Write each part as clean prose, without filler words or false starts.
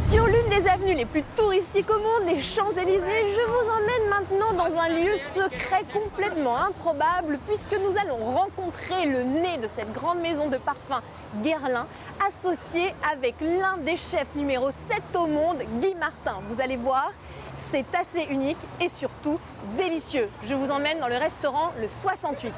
Sur l'une des avenues les plus touristiques au monde, les Champs-Élysées, je vous emmène maintenant dans un lieu secret complètement improbable puisque nous allons rencontrer le nez de cette grande maison de parfum Guerlain, associé avec l'un des chefs numéro 7 au monde, Guy Martin. Vous allez voir, c'est assez unique et surtout délicieux. Je vous emmène dans le restaurant Le 68.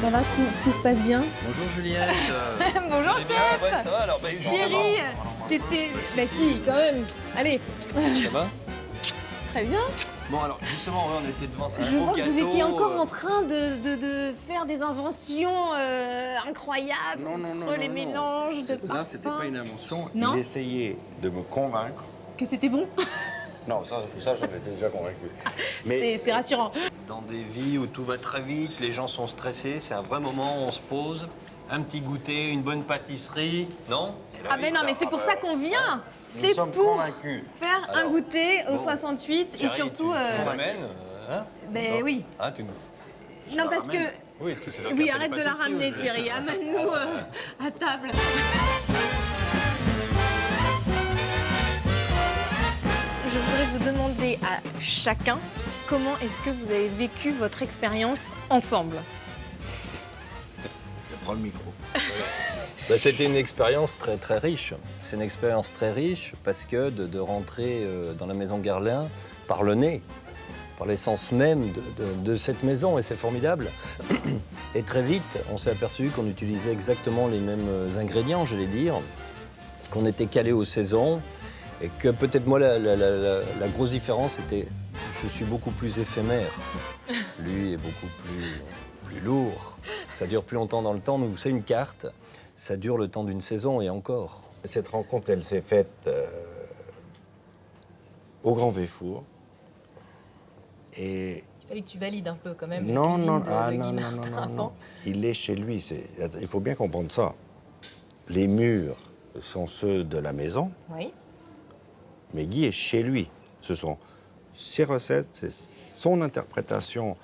Ça va, tout se passe bien? Bonjour Juliette. Bonjour chef. Ouais, ça va alors. Thierry, t'étais... Bah si, quand même. Allez. Ça va? Très bien. Bon alors justement, on était devant ces Je beaux vois que gâteaux. vous étiez encore en train de faire des inventions incroyables entre les mélanges de parfums. Là, c'était pas une invention. Non. Il essayait de me convaincre. Que c'était bon. Non, ça j'en étais déjà convaincu. Mais C'est rassurant. Dans des vies où tout va très vite, les gens sont stressés, c'est un vrai moment où on se pose. Un petit goûter, une bonne pâtisserie, non? C'est la Ah vie, ben non, ça. mais c'est pour ça qu'on vient. nous C'est sommes pour convaincus. faire un Alors, goûter au bon, 68 et Thierry, surtout... Tu nous amènes, hein? Ben Non. oui. Ah, tu... Non, parce que... Oui, c'est vrai Oui, qu'il y a arrête pas de la pâtisserie, ramener, oui. Thierry. Amène-nous à table. Je voudrais vous demander à chacun comment est-ce que vous avez vécu votre expérience ensemble. Je prends le micro. Bah, c'était une expérience très, très riche. C'est une expérience très riche parce que de rentrer dans la maison Guerlain par le nez, par l'essence même de cette maison, et c'est formidable. Et très vite, on s'est aperçu qu'on utilisait exactement les mêmes ingrédients, j'allais dire, qu'on était calé aux saisons, et que peut-être moi, la grosse différence, c'était je suis beaucoup plus éphémère. Lui est beaucoup plus lourd. Ça dure plus longtemps dans le temps. Nous, c'est une carte, ça dure le temps d'une saison et encore. Cette rencontre, elle s'est faite au Grand Véfour. Et Il fallait que tu valides un peu quand même non, la cuisine non, de ah, Guy non, non, Martin non, non, avant. non. Il est chez lui. Il faut bien comprendre ça. Les murs sont ceux de la maison, Oui. mais Guy est chez lui. Ce sont ses recettes, c'est son interprétation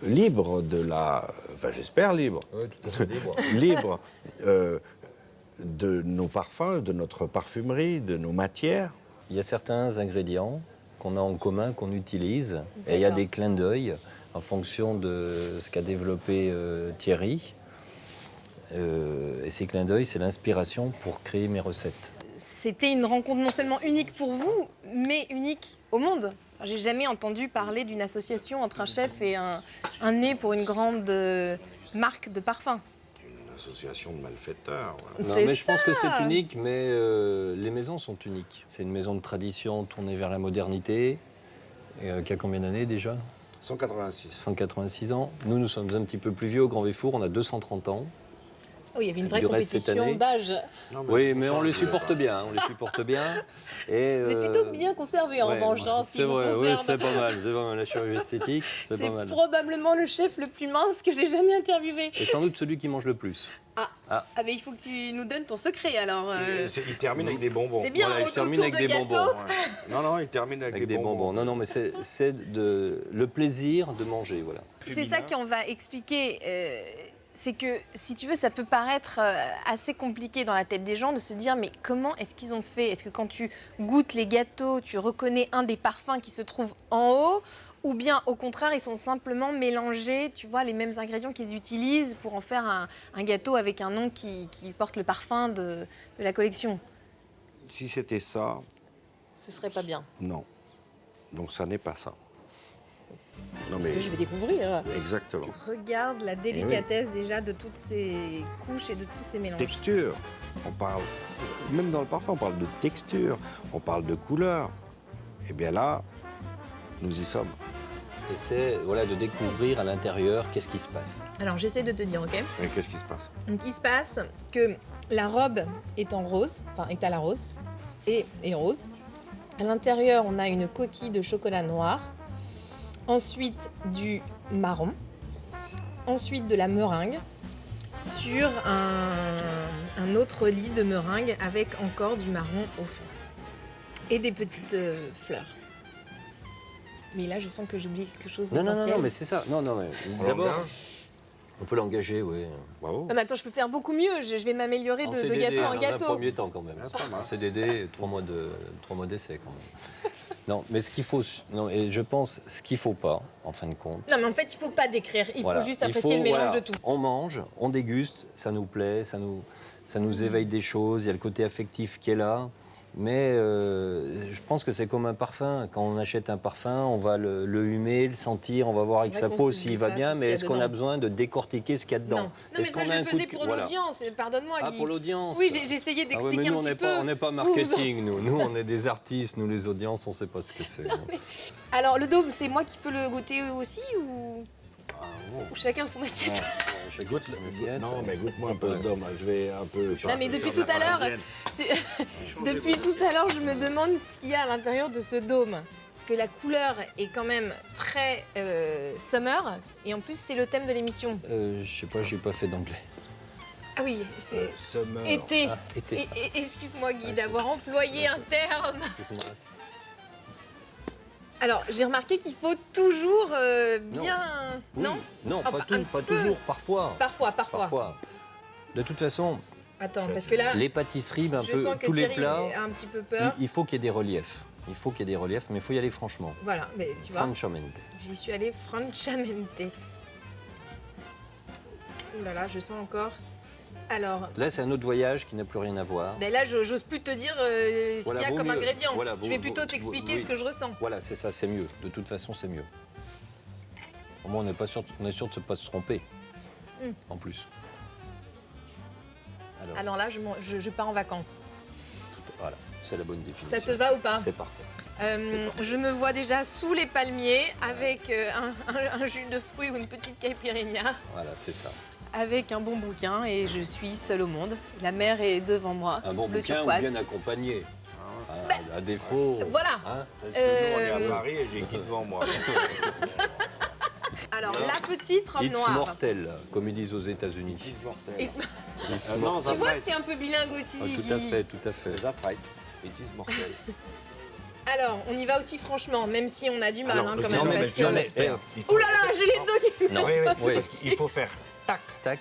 libre de la... Enfin, j'espère libre. Oui, tout à fait libre. Libre de nos parfums, de notre parfumerie, de nos matières. Il y a certains ingrédients qu'on a en commun, qu'on utilise, et il y a D'accord. des clins d'œil en fonction de ce qu'a développé Thierry. Et ces clins d'œil, c'est l'inspiration pour créer mes recettes. C'était une rencontre non seulement unique pour vous, mais unique au monde. Enfin, j'ai jamais entendu parler d'une association entre un chef et un nez pour une grande marque de parfum. Une association de malfaiteurs. Voilà. Non, C'est mais je pense que ça. c'est unique, mais les maisons sont uniques. C'est une maison de tradition tournée vers la modernité, et, qui a combien d'années déjà? 186. 186 ans. Nous sommes un petit peu plus vieux au Grand Véfour, on a 230 ans. Oui, il y avait une vraie Du reste, cette compétition année. d'âge. Non, Oui, mais ça, on les je- supporte bien, on les supporte bien. Et, C'est plutôt bien conservé en ouais, revanche, hein, ce qui c'est vous vrai, oui, concerne. c'est pas mal, c'est pas mal. La chirurgie esthétique, c'est C'est pas mal. probablement le chef le plus mince que j'ai jamais interviewé. Et sans doute celui qui mange le plus. Ah, mais il faut que tu nous donnes ton secret alors. Il termine avec des bonbons. C'est bien, Voilà, je autour termine avec de des gâteau. bonbons. Ouais. Non, il termine avec, Avec des bonbons. Non, mais c'est le plaisir de manger, voilà. C'est ça qu'on va expliquer. C'est que, si tu veux, ça peut paraître assez compliqué dans la tête des gens de se dire mais comment est-ce qu'ils ont fait? Est-ce que quand tu goûtes les gâteaux, tu reconnais un des parfums qui se trouve en haut? Ou bien, au contraire, ils sont simplement mélangés, tu vois, les mêmes ingrédients qu'ils utilisent pour en faire un gâteau avec un nom qui porte le parfum de la collection? Si c'était ça, Ce serait pas bien. non. Donc ça n'est pas ça. Non, C'est ce que je vais découvrir. Exactement. Regarde la délicatesse déjà de toutes ces couches et de tous ces mélanges. Texture. On parle, même dans le parfum, on parle de texture, on parle de couleur. Eh bien là, nous y sommes. Et c'est voilà, de découvrir à l'intérieur qu'est-ce qui se passe. Alors j'essaie de te dire, ok? Mais qu'est-ce qui se passe? Donc il se passe que la robe est en rose, enfin est à la rose, et rose. À l'intérieur, on a une coquille de chocolat noir. Ensuite, du marron. Ensuite, de la meringue. Sur un autre lit de meringue avec encore du marron au fond. Et des petites fleurs. Mais là, je sens que j'oublie quelque chose d'essentiel. Non, mais c'est ça. Non, mais d'abord, on peut l'engager, oui. Bravo. Non, mais attends, je peux faire beaucoup mieux. Je vais m'améliorer de CDD, gâteau en dans gâteau. un premier temps, quand même. C'est pas mal. En CDD, 3 mois d'essai, quand même. Non, mais ce qu'il faut... Non, et je pense, ce qu'il ne faut pas, en fin de compte... Non, mais en fait, il faut pas décrire. Il voilà, faut juste apprécier le mélange de tout. On mange, on déguste, ça nous plaît, ça nous éveille des choses, il y a le côté affectif qui est là. Mais je pense que c'est comme un parfum. Quand on achète un parfum, on va le humer, le sentir, on va voir avec C'est sa vrai peau qu'on se s'il dit va pas bien, tout ce mais qu'il y a est-ce qu'on dedans. a besoin de décortiquer ce qu'il y a dedans? Non, mais Est-ce ça, qu'on je a le un coup faisais de- pour voilà. l'audience. Pardonne-moi, Ah, Guy. pour l'audience. Oui, j'ai essayé Ah ouais, d'expliquer mais nous, un on petit n'est peu. pas, on n'est pas marketing, nous. Nous, on est des artistes, nous, les audiences, on ne sait pas ce que c'est. Alors, le dôme, c'est moi qui peux le goûter aussi ou bon. chacun son assiette? Je goûte l'assiette. Non, mais goûte-moi un peu ce dôme. Je vais un peu... Non, mais depuis tout à l'heure, depuis tout à l'heure, je me demande ce qu'il y a à l'intérieur de ce dôme. Parce que la couleur est quand même très summer. Et en plus, c'est le thème de l'émission. Je sais pas, j'ai pas fait d'anglais. Ah oui, c'est Summer. été. Ah, été. Excuse-moi, Guy, d'avoir employé un terme. Excuse-moi. Alors, j'ai remarqué qu'il faut toujours bien... Oui. Non Non, Enfin, pas, un tout, petit pas peu. toujours, parfois. Parfois. De toute façon, Attends, parce que là, les pâtisseries, un je peu, sens que tous les Thierry plats, a un petit peu peur. il faut qu'il y ait des reliefs. Il faut qu'il y ait des reliefs, mais il faut y aller franchement. Voilà, mais tu vois, Franchamente. j'y suis allée franchamente. Ouh là là, je sens encore. Alors, Là, c'est un autre voyage qui n'a plus rien à voir. ben là, j'ose plus te dire ce Voilà, qu'il y a vaut comme mieux. ingrédient. Voilà, je vais vaut- plutôt vaut- t'expliquer oui. ce que je ressens. Voilà, c'est ça, c'est mieux. De toute façon, c'est mieux. Au moins, on est sûr de ne pas se tromper. En plus. Alors là, je pars en vacances. Voilà, c'est la bonne définition. Ça te va ou pas? C'est parfait. Je me vois déjà sous les palmiers avec un jus de fruits ou une petite caipirinha, Voilà, c'est ça. avec un bon bouquin et je suis seule au monde. La mer est devant moi, Un bon bleu bouquin ou turquoise. bien accompagné. À défaut. Voilà. Hein Parce que nous, on est à Paris et j'ai Guy devant moi. Alors, la petite robe It's noire. mortel, comme ils disent aux États-Unis. It's mortel. It's- It's non, mortel. Tu vois que t'es un peu bilingue aussi, Ah, tout Guy. à fait, tout à fait. That's right. It is mortel. Alors, on y va aussi franchement, même si on a du mal Alors, hein, quand non, même. mais Parce tu es un que... expert. Il faut- Ouh là là, j'ai les deux qui me Non. Oui, oui, Oui. parce qu'il faut faire tac, Tac,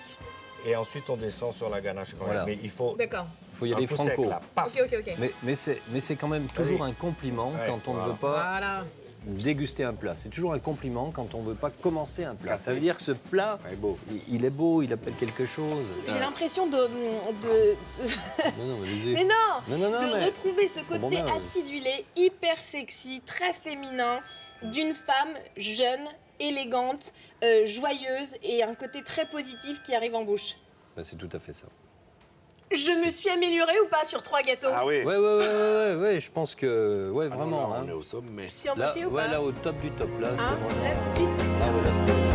et ensuite on descend sur la ganache quand même. Voilà. Mais il faut D'accord. il faut y un aller coup franco. sec là, paf. Ok. Mais c'est quand même toujours Allez. un compliment Ouais, quand on ne voilà. veut pas Voilà. déguster un plat. C'est toujours un compliment quand on ne veut pas commencer un plat. Café. Ça veut dire que ce plat, Ouais, beau. il est beau, il appelle quelque chose. J'ai l'impression de... Non, allez-y. Mais non, Non, de mais- retrouver ce comprends côté bien, ouais. acidulé, hyper sexy, très féminin, d'une femme jeune, élégante, joyeuse et un côté très positif qui arrive en bouche. Bah, c'est tout à fait ça. Je me suis améliorée ou pas sur 3 gâteaux? Ah oui. Ouais, je pense que... Ouais, Ah non, vraiment. là, hein. on est au sommet. Je suis Là, embauchée ou pas? là, au top du top, là, Hein, c'est vraiment... là, tout de suite. Ah ouais, là, c'est...